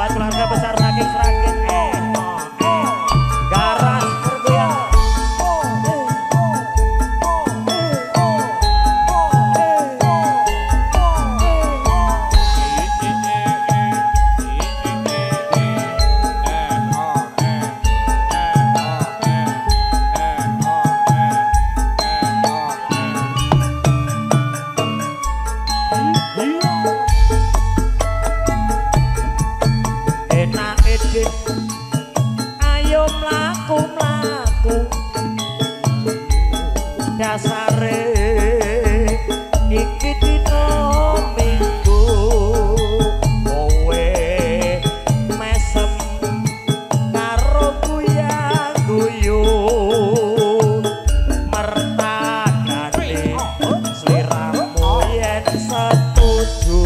buat keluarga besar Raking Sragen. Garas bergoyang. Ayo mlaku-mlaku dasare iki dina minggu kowe mesem karo guyu mertagane sliramu yen setuju.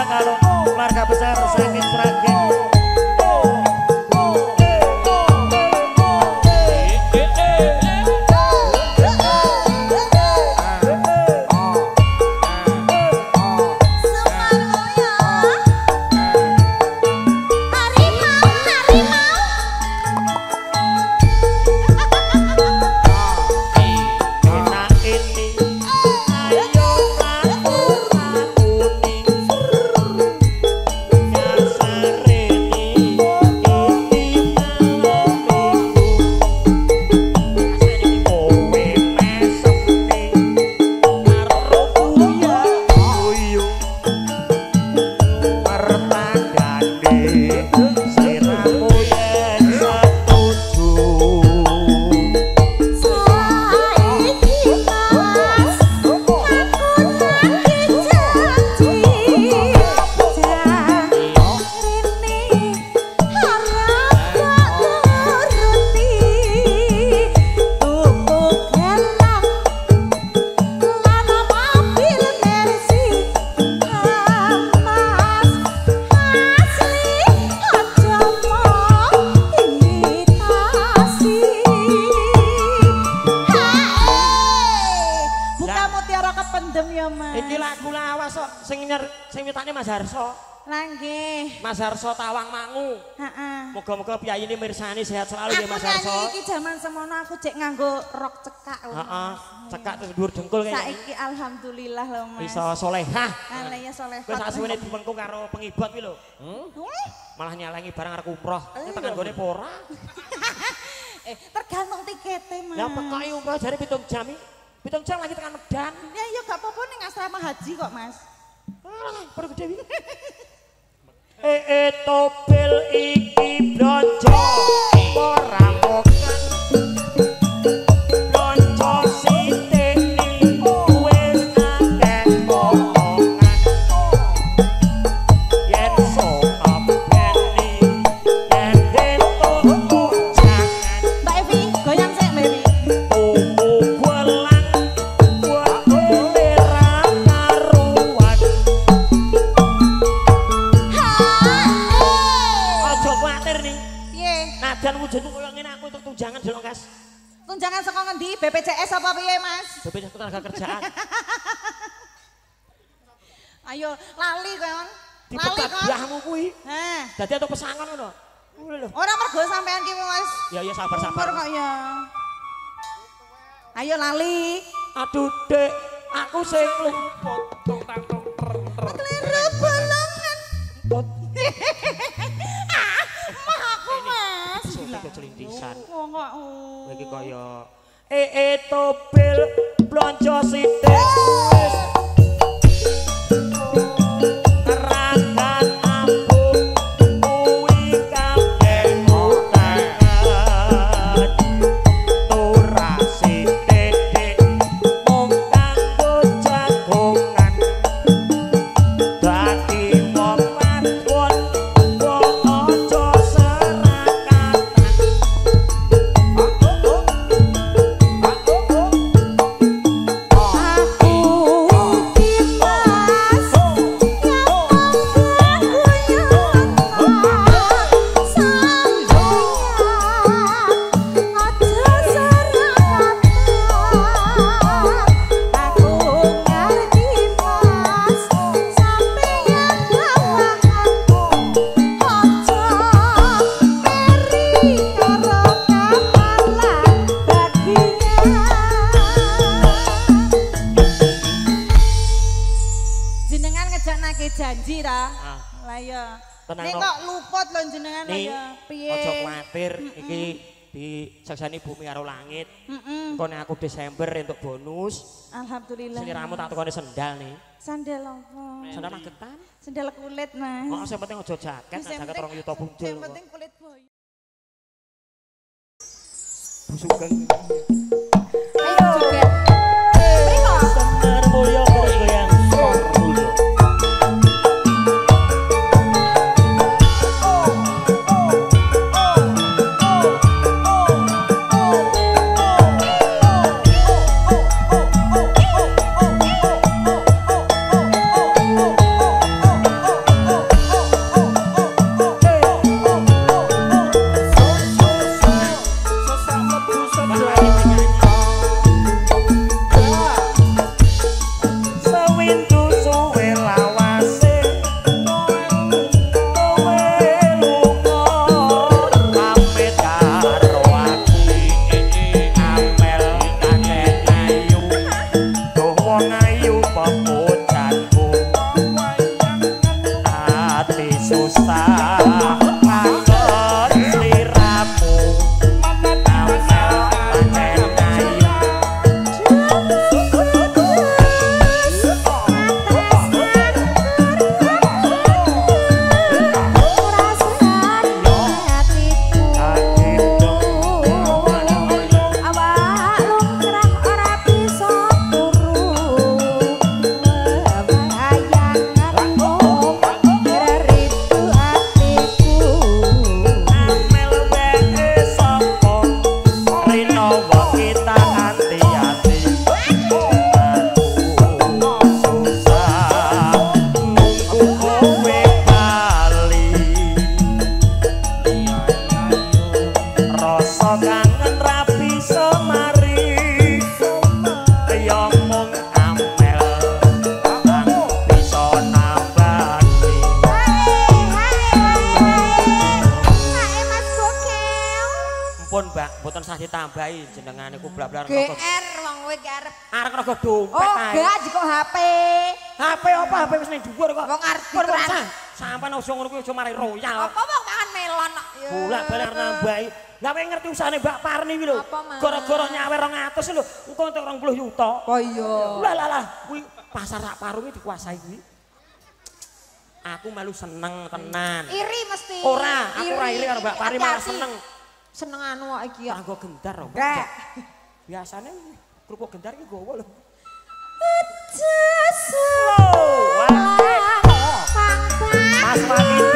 Kalau keluarga besar Raking Sragen. Mutiara kependem ya Mas. Iki lagu lawas kok sing nyitane Mas Harso. Lah nggih. Mas Harso Tawang Mangu. Heeh. Moga-moga piyayine mirsani sehat selalu ya Mas Harso. Aku iki jaman semono aku cek nganggo rok cekak lho. Heeh. Cekak terus dhuwur dengkul kayaknya. Saiki alhamdulillah lho Mas. Iso solehah. Lah ya soleh. Kowe sak suwene dipengku karo pengibot kuwi lho. Malah nyalangi barang arek umroh. Tekan gone apa ora? Tergantung tikete Mas. Lah pekoki umroh jare 7 jam iki. 7 jam lagi tekan Medan. Ya ya gak apa-apa ning asrama haji kok Mas. Perlu gede iki. Topel iki blonjo ora mokan blonjo siteni wis akeh omongan yen sok apeni yen entuk jangan Mbak Evi, goyang sik Mbak Evi. tuku bulan buat merah karuan aja kuwatir nih Piye? nadan wujudmu koyo ngene aku untuk tunjangan delok kas Tunjangan saka ngendi? BPJS apa piye Mas? BPJS tenaga kerjaan Ayo lali kon. Lali dipegat kon. blahmu kuwi Heh. dadi atau pesangon ngono lho Ora mergo sampean ki Mas. ya ya Umur sabar-sabar kok ya. Ayo lali. aduh dek aku sing luput Keliru bolongan. Mah aku Mas. sudah kecelintisan Wong kok. iki kaya topel blonjo sithik wis rakan ambung kuwi kabeh otangan turasi dedek mung kanggo jagongan dadi wong wadon kok aja serakatan Jenengan ngejaknake janji ta? Ah. Lah iya. Tenang, Nek no. kok luput lho jenengan lah Nih, ya. Piye? ojo kuwatir iki disaksani bumi karo langit. Heeh. Kone aku Desember entuk bonus. Alhamdulillah. Sliramu tak tukone sendal nih. Sandal apa? Sandal magetan. Sandal kulit, Mas. Kok sing penting ojo jaket, Sing jaket penting- 2 juta punjul. Yang penting kulit boy. Sugeng. Ayo joget. Primo. Bener mulya goyang sor mulya. Pun Mbak, mboten sah ditambahi jenengan niku blablar GR wong kowe ki arep. Arek rego dompet Oh, ae. gak jiko HP. HP apa? HP wis ning dhuwur kok. Wong arep Pun dituran. sah. Sampeyan aja ngono kuwi aja mari royal. Apa wong mangan melon kok. Ya. Bolak-balik arep nambahi. Lah kowe ngerti usahane Mbak Parni kuwi lho. Apa, Mas? Gara-gara nyawer 200 lho, engko entuk 20 juta. Oh iya. Lah kuwi pasar sak parunge dikuasai kuwi. Aku melu seneng tenan. Iri mesti. Ora, aku ora iri karo Mbak Parni malah seneng. Seneng anu kok iki ya. Kanggo gendar lho. Rek. Biasane kerupuk gendar iki gowo lho. Mas Wati.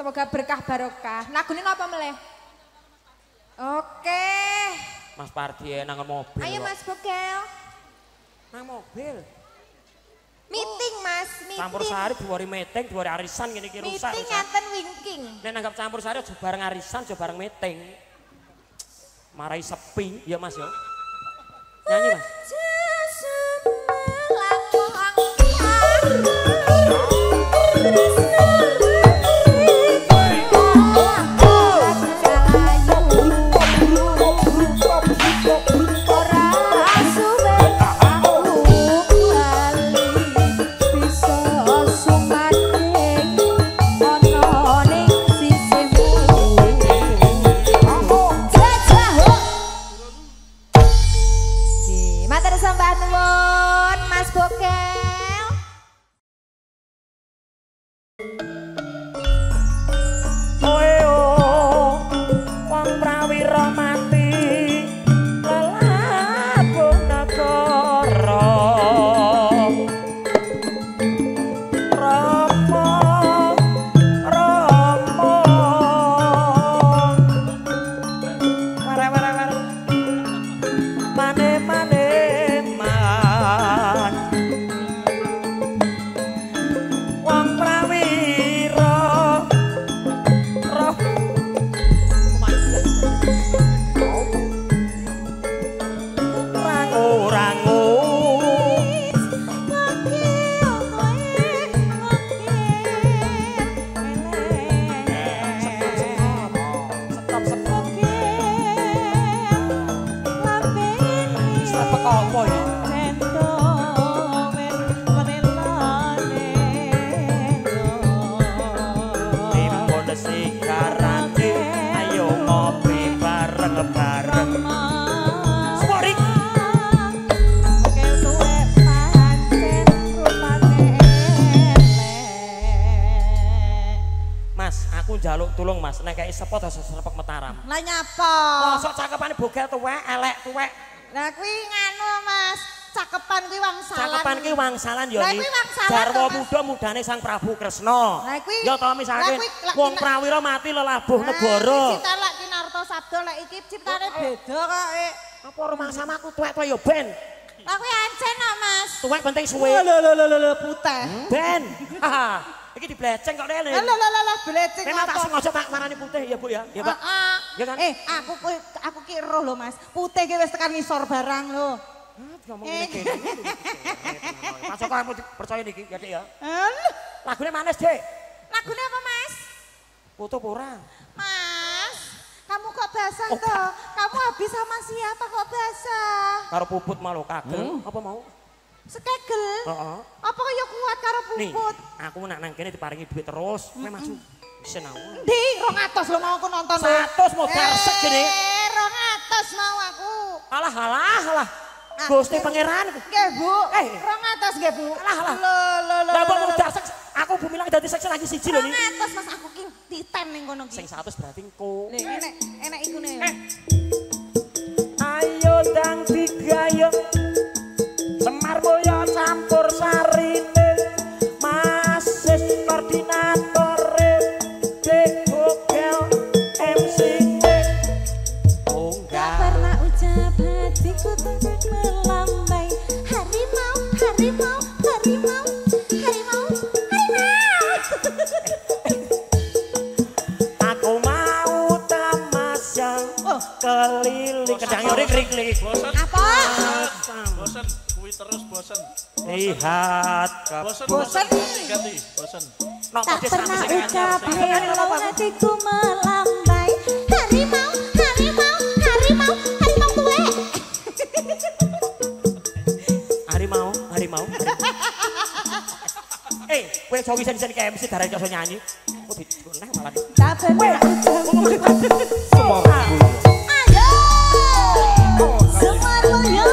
Semoga berkah barokah. Lagune napa meleh? Oke. Mas Pardi nang mobil. Ayo Mas Bokel. Nang mobil. Meeting Mas, meeting. Campur sari diwari meeting, diwari arisan ngene iki rusak. Meeting ngaten wingking. Nek nanggap campur sari aja bareng arisan, aja bareng meeting. Marai sepi, ya Mas ya. Nyanyi Mas. Sekarang aku njaluk tulung Mas, nek kei sepot aja sepek Mataram. Lah nyapa? Mosok cakepane bogel tuwek, elek tuwek. Lah kuwi nganu Mas, cakepan kuwi wangsalan. Cakepan ki wangsalan ya Lah iki. kuwi wangsalan Jarwa to, Mas. muda mudane Sang Prabu Kresna. Lah kuwi ya to misalke lah kuwi wong prawira mati lelabuh negara. Cipta lek Kinarto Sabda lek iki ciptane beda kok. Apa rumah sama aku tuwek-tuwek ya ben. Lah kuwi ancen kok Mas. Tuwek penting suwe. Lho putih. Ben. Iki dibleceng kok rene. Lah belecing Memang tak apa? sengaja tak marani putih ya Bu ya. Ya Pak. Ya kan? Aku ki roh lho Mas. Putih ki wis tekan ngisor barang lho. Ngomong ngene kene. Masuk kamu percaya niki ya Dik ya. Lagune manis, Dik. Lagune apa Mas? Foto ora? Mas, kamu kok basah toh? Kamu habis sama siapa kok basah? Karo puput malu kagel. Apa mau? Sekegel? Heeh. Apa kaya kuat karo Nih, puput? aku nak nang kene diparingi duit terus. Kowe maju. Senau. Ndi 200 lho mau aku nonton. 100 modal sek jene. 200 mau aku. Alah. Gusti pangeran. Nggih, Bu. 200 nggih, Bu. Alah. Lho. Lah kok modal sek aku Bu bilang dadi sek lagi siji lho niki. 200 Mas aku ki titen ning kono ki. Sing 100 berarti engko. Nih, enek iku nih. Ayo dang digayeng Semar Mulya campur sarine Masis koordinatore Degogel MC-ne Gak pernah ucap hatiku untuk melambai Harimau Aku mau tamasya keliling kedang ring-ring Apa? Bosen, kuwi terus bosen. lihat Bosen. Ganti, bosen. Tak pernah ucap hello hatiku melambai Harimau tuwe harimau kowe aja wisen-wisen kayak MC darah iso nyanyi kok digoneh malah Tak pernah ucap semua Ayo Semar Mulya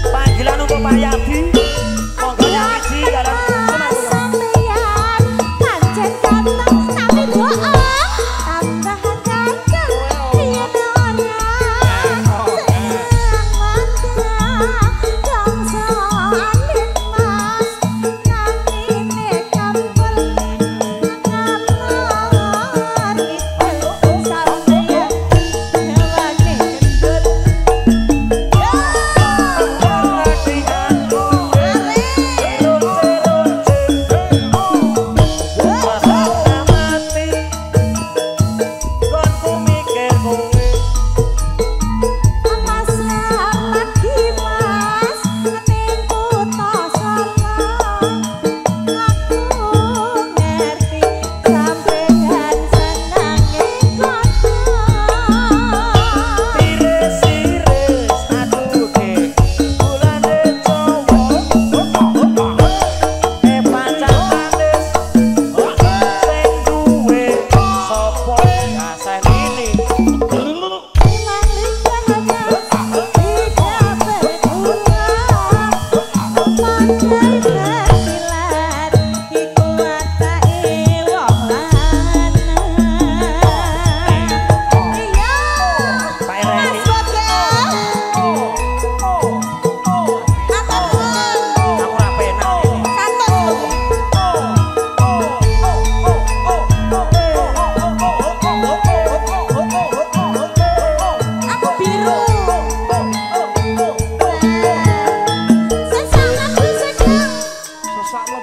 Panggilan untuk Pak Yadi.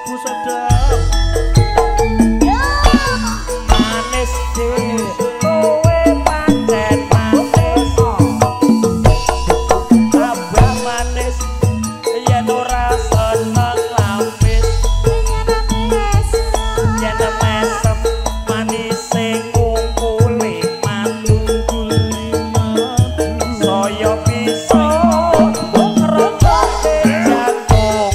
Bu Sadam. Manis kowe pancen manis. Tambah manis yen ora seneng lampis. Yen mesem manis sing ngungkuli madu. Saya bisa ngrokok jantung.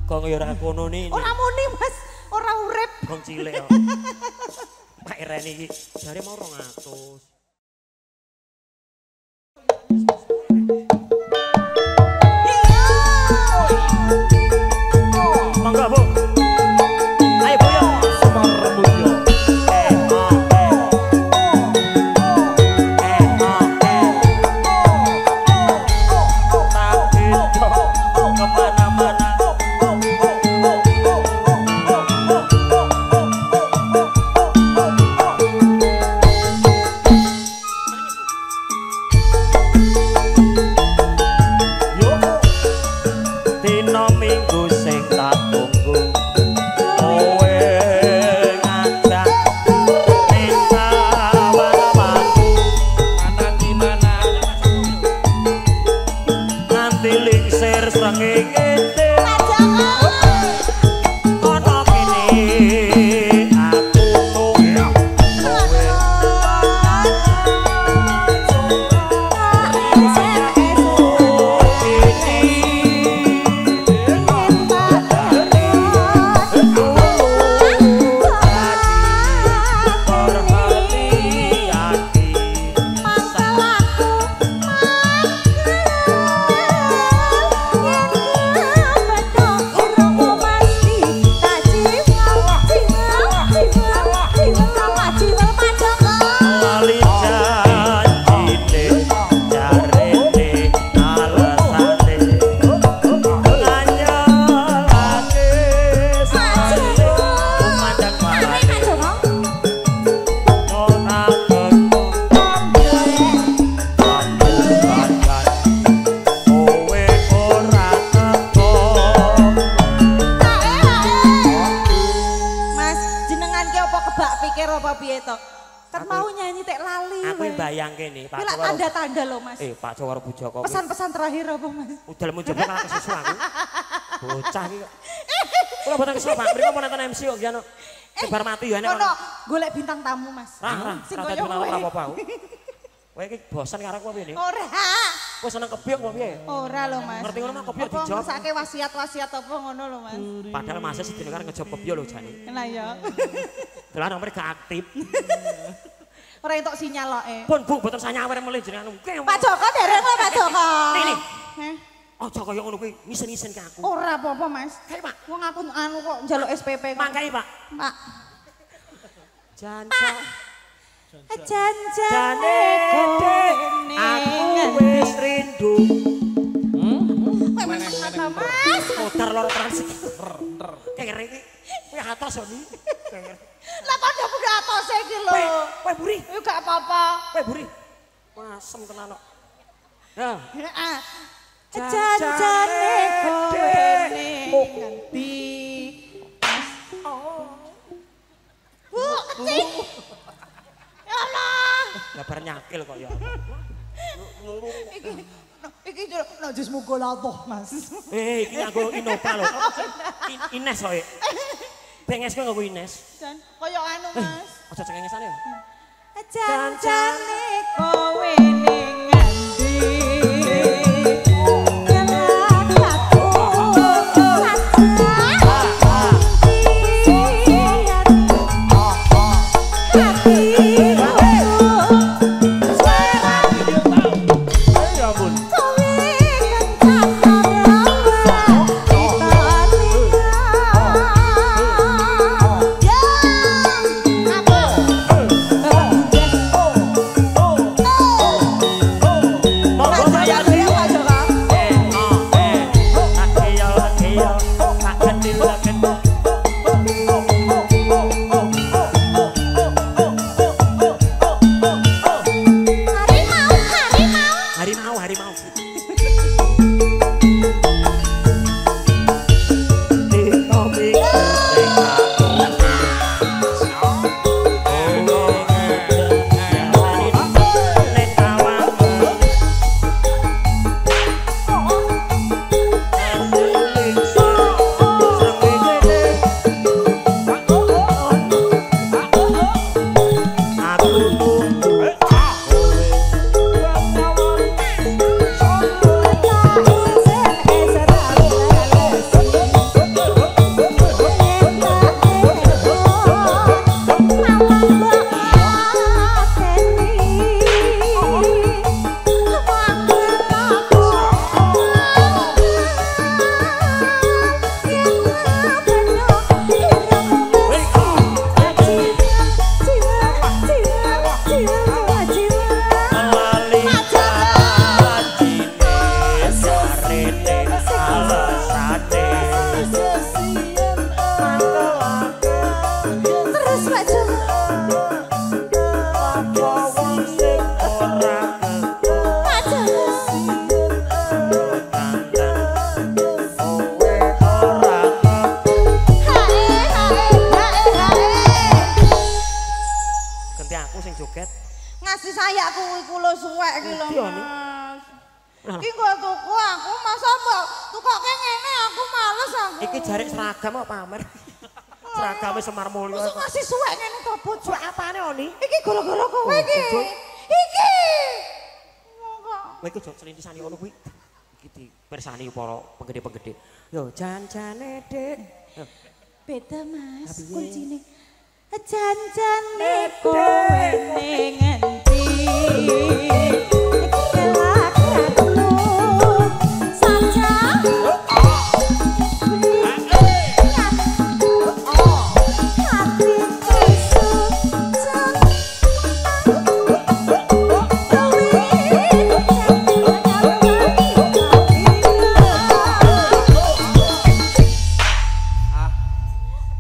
Kok ya ora kono ni. Ora muni Mas, ora urip. Wong cilik kok. Pak Ireni iki jare mau 200. Monggo Bu. Ayo Bu yo. Semar Mulyo. Kemana-mana. Dino minggu sing tak tunggu kowe ngajak ning taman-tamanku Manang di mana? nganti lingsir srengenge ono kene aku tunggu kowe Kan mau nyanyi tek lali. Aku bayangke nih Pak Coworo. Tanda-tanda loh Mas. Pak Coworo Bujoko. Pesan-pesan terakhir apa Mas? Udah muncul malah kesusu aku. Bocah iki kok. Kula boten kesusu Pak, mriko mau nonton MC kok jano. Sebar mati ya nek. Kono golek bintang tamu Mas. Rah, Sing rah koyo ora kowe. apa-apa. Kowe iki bosan karo aku piye nih? Ora. Kowe seneng kebyok apa piye? Ora lho Mas. Ngerti ngono mah kebyok Apa dijawab. ngesake wasiat-wasiat apa ngono lho Mas. Padahal Mas sedina kan ngejob kebyok lho jane. Lah ya. Dalan nomere gak aktif. Ora entuk sinyaloke. Pun Bu, boten sanyawer melih jenengan. Pak Joko dereng lho Pak Joko. Ini. Heh. Aja kaya ngono kuwi, ngisen-ngisen ke aku. Ora apa-apa Mas. Kae Pak. Wong aku anu kok njaluk SPP kok. Mangkai Pak. Pak. Janca. Janjane Aku wis rindu. Kowe mana Mas? Putar loro transit. Kere iki. Kowe atos Oni. Lah kok ndak buka atose iki lho. Kowe buri. Yo gak apa-apa. Kowe buri. Masem tenan kok. Ya. Heeh. Janjane kowe nganti. Bu, kecil. Ya Allah. Lah bar nyakil kok ya. Iki najis mugolatoh Mas. Iki nganggo Innova lho. Ines kok. Benges kowe nganggo Ines. Dan kaya anu Mas. Aja cengengesan ya. Janjane kowe ning ngendi? Ngasih saya kuwi kula suwek iki lho Mas. Iki kok tuku aku masa mbok tukoke ngene aku males aku. Iki jarik seragam kok pamer. Seragame Semar Mulyo. Masa ngasih suwek ngene to bot. Suwek apane Oni? Iki gara-gara kowe iki. Iki. Kowe iki aja celintisani ngono kuwi. Iki dipersani para penggede-penggede. Yo jancane Dik. Beda Mas, kuncine. Janjane kowe ning endi?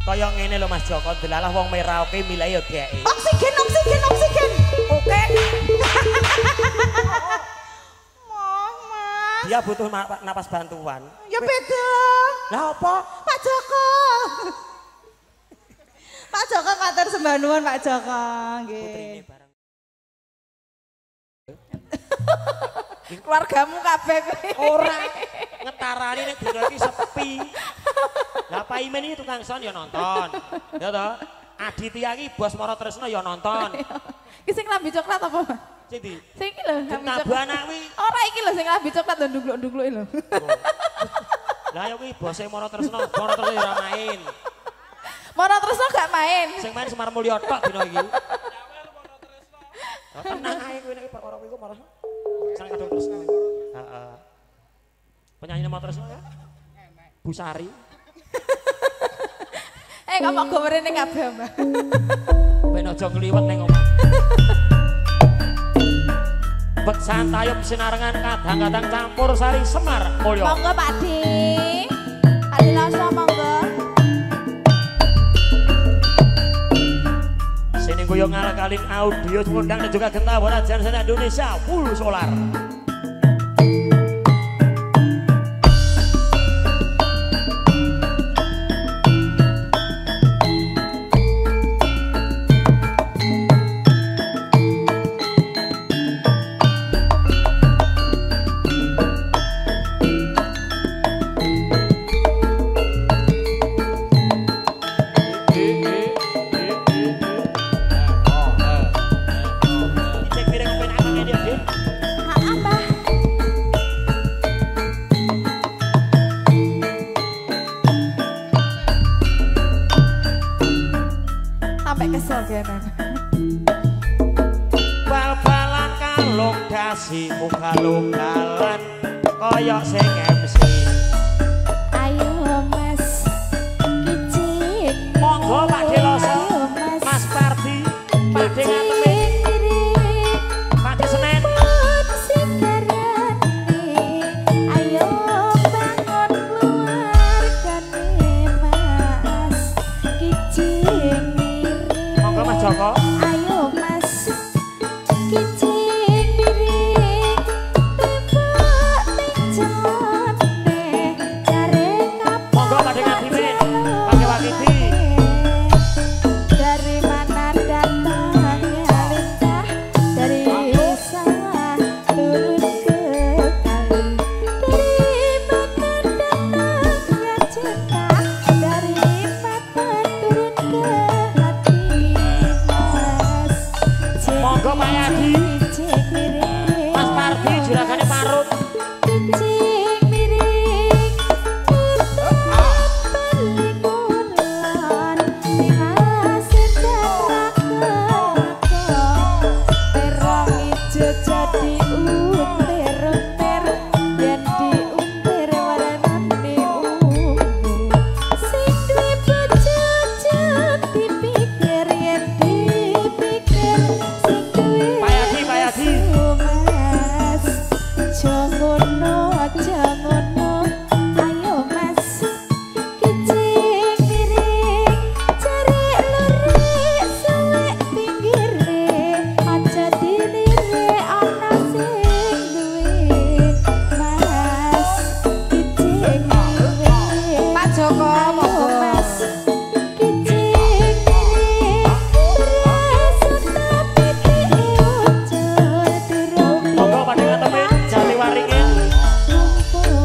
Kaya ngene lho Mas Joko, delalah wong merah oke milih ya dheke. Oksigen. Oke. Mas. Dia butuh napas bantuan. Ya beda. Lah apa? Pak Joko. Pak Joko matur sembah nuwun Pak Joko, nggih. Putrine bareng. Keluargamu kabeh kuwi. Ora ngetarani nek dina iki sepi. Lah Pak Imen iki tukang son ya nonton. Ya toh? Aditya iki bos Mara Tresna ya nonton. Ki sing lambe coklat apa, Mas? Sing ndi? Sing iki lho, lambi Nabu coklat. anak kuwi. Ora iki lho sing lambi coklat nduk-nduk lho. Lah ayo kuwi bose Mara Tresno ora main. Mara Tresno gak main. Sing main Semar Mulya tok dina iki. Tenang ae kowe nek perkara kuwi kok malah sang kadung Tresno. Heeh. Penyanyi Mara Tresno ya? Bu Sari. Ngomong gomere ning kabeh, Mbak. Ben aja ngliwet ning omah. Bek santayup sinarengan kadang-kadang campur sari Semar Mulya. Monggo Pak Di. Pak Di langsung monggo. Sini guyong ngalakalin audio ngundang dan juga gentawara Jansen Indonesia full solar. Bal-balan kalung dasi muka lugalan koyok sing MC. Ayo Mas kicik. Monggo Pak Deloso, Mas Pardi, Pak De Ngatemi, Pak De Senen. Ayo bangun keluargane Mas kicik mirip. Monggo Mas Joko. Ayo Mas kicik mirip. Tembok ning jone jare kapal. Monggo Pak De Ngatemi, Pak De Wakiti. Dari mana datangnya lincah, dari sawah turun ke kali. Dari mana datangnya cinta, dari mata turun ke hati Mas. Monggo Pak Yadi, Cicik miring, Mas Pardi juragane parut. cicik miring, kita beli bulan di hasil terang ijo jadi untir-untir yen diuntir warnane ungu sing duwe bojo dipikir yen dipikir sing duwe Pak Yadi, Pak Yadi. Mas jangono ayo Mas kicik miring cari lurik suwek pinggire aja dilire ana sing duwe Mas kicik miring Pak Joko monggo Mas kicik miring berasa tapi diucul durung Monggo Pak De Ngatemi, Jati Waringin.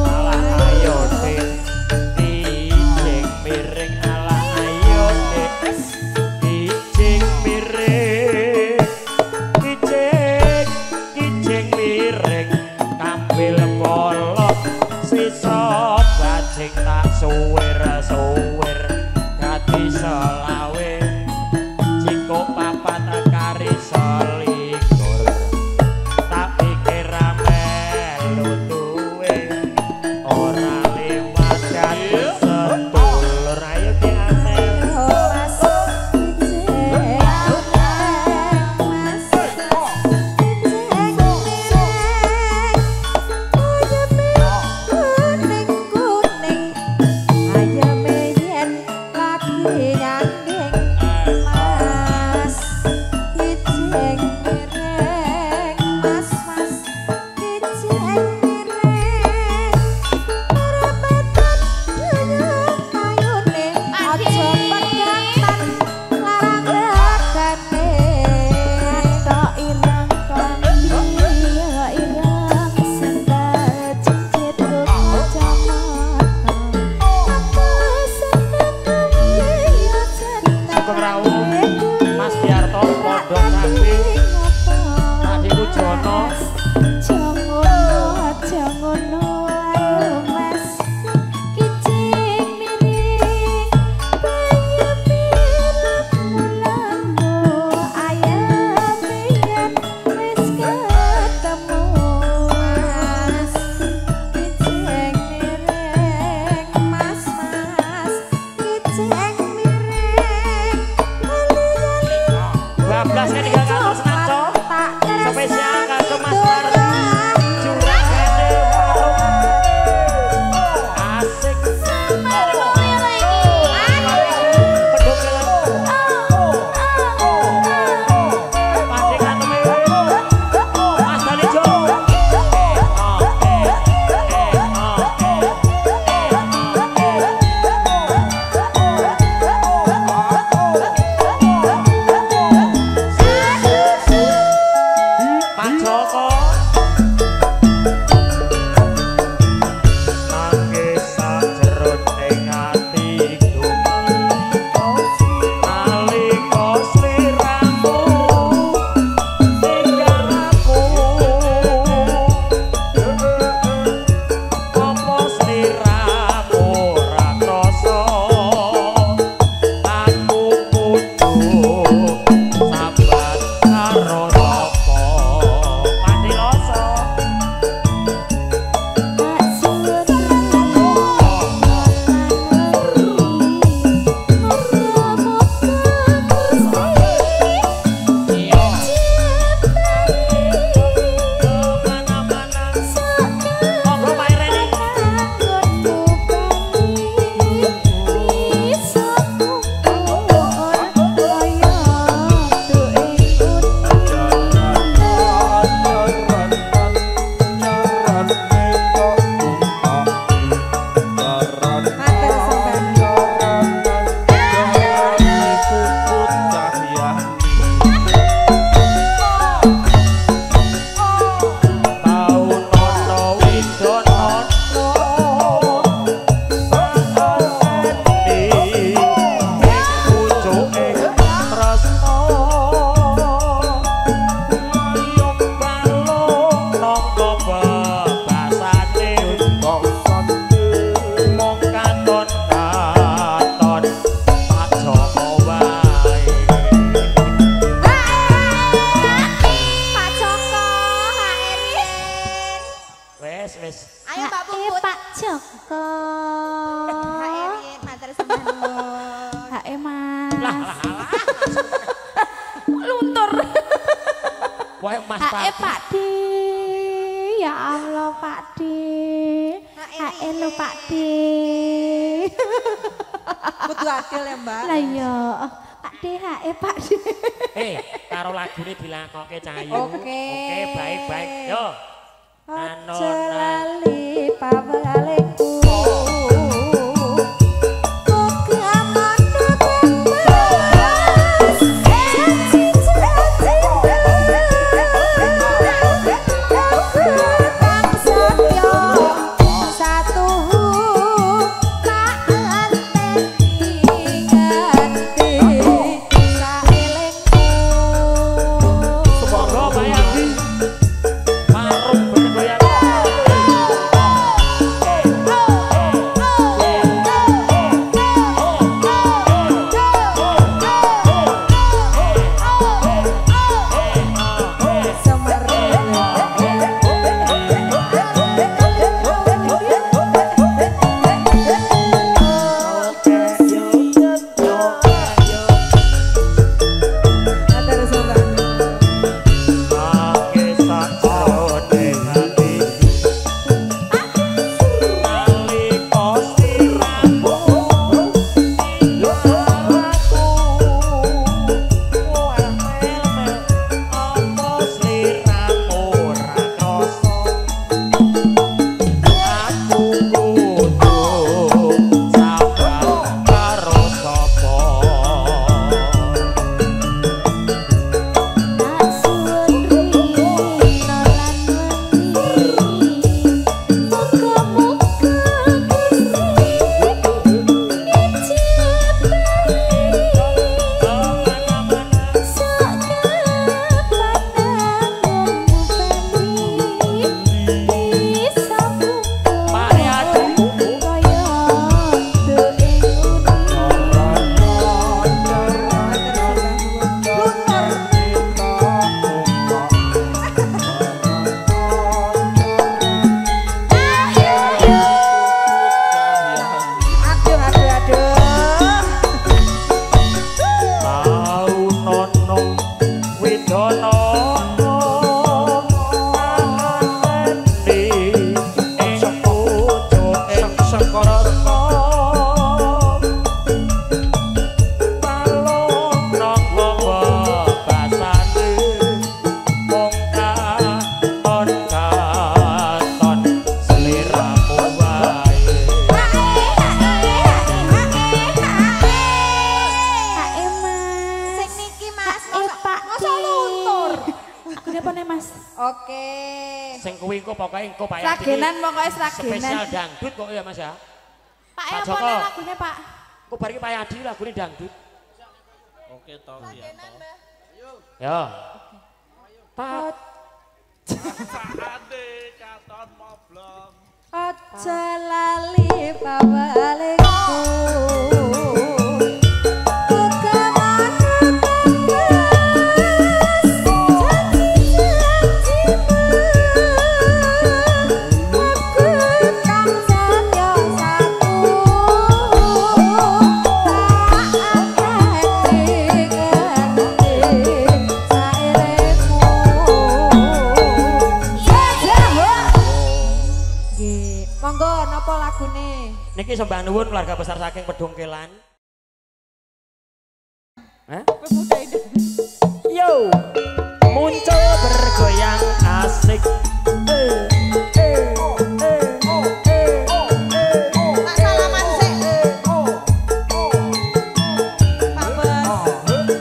Alah ayo Dik, kicik miring alah ayo Dik, kicik miring, kicik miring, kambil polok, sisa bajing tak suwir-suwir, dadi selawe, jiko papat kari selikur, tak pikir melu duwe, ora liwat kan sedulur ayo ki amel. Mas kicik Mas kuning ayame yen lagi nyanding Mas kicik mireng Mas kicik mireng rebetan duyung ayune aja pegatan larang regane tok ireng kambi ireng sendal cicit kacamata aku seneng kowe ya seneng Sugeng rawuh Mas Biarto Pondok Nabi, Tadi Puja Basket tiga kantor senanco spesial kanggo Mas Mardi juragane asik Ayo Mbak Puput. Pak Joko. Hae matur sembah. Hae Mas. Luntur. Wae Mas Hae Pak Di. Ya Allah Pak Di. Hae lo Pak Di. Kudu adil ya Mbak. Lah iya. Pak Di hae Pak Di. Karo lagune dilakoke Cahayu. Oke. Oke, baik-baik. Yo. Aja lali pawalengku. Semoga Bayangdi marung bergoyang. Oke. Sing kuwi engko pokoke engko Pak Yadi. Sragenan pokoknya sragenan. Spesial dangdut kok ya Mas ya. Pak Pak apa Joko. nih lagunya Pak? Kok bariki Pak Yadi lagune dangdut. Oke toh ya toh. Ya. Pak Saade katon moblong. Aja lali bawalenku. Monggo napa lagune? niki sembah nuwun keluarga besar saking Pedungkelan. Hah? Yo, muncul bergoyang asik. Tak salaman sik. Pak Bos. Ayo Pak, ini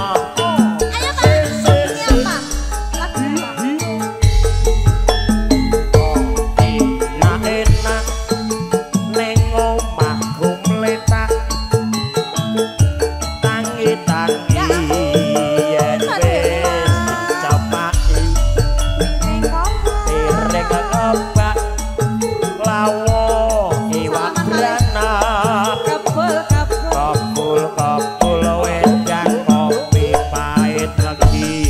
apa? Lagunya apa? Enak neng omahku mletak tangi-tangi yen wis dicapaki piring kebak lawo iwak beranak kabul wedang kopi pahit legi.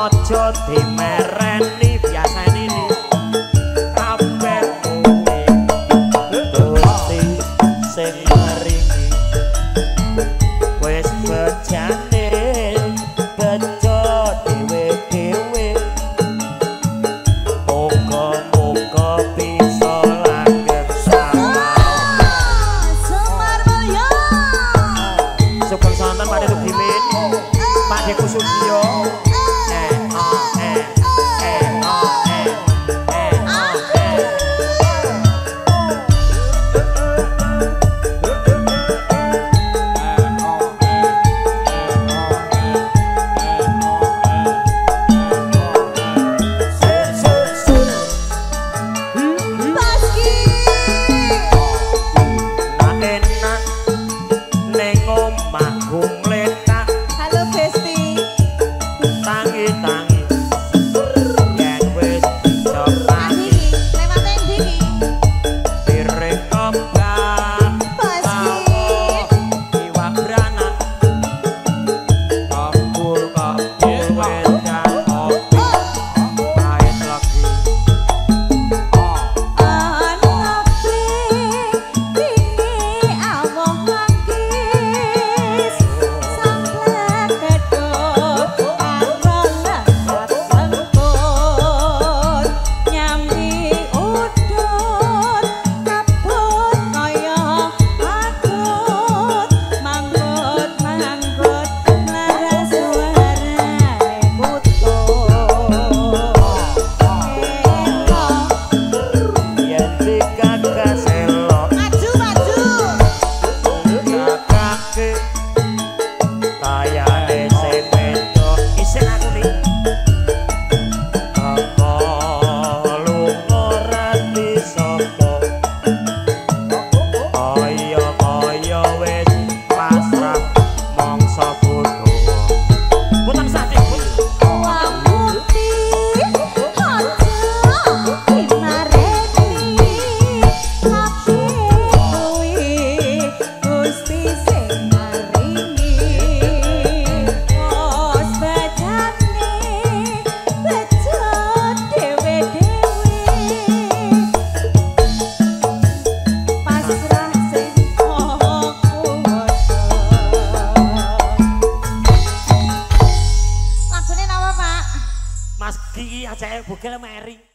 Ojo dimereni biasane ini kabeh kuwi Gusti sing maringi wis bejane bejo dhewe-dhewe muga-muga bisa langgeng sama Semar Mulya. Sugeng santen Pak Deduk Dimin Pak Deku Sugiyo Mas Ki ajake bugel meri.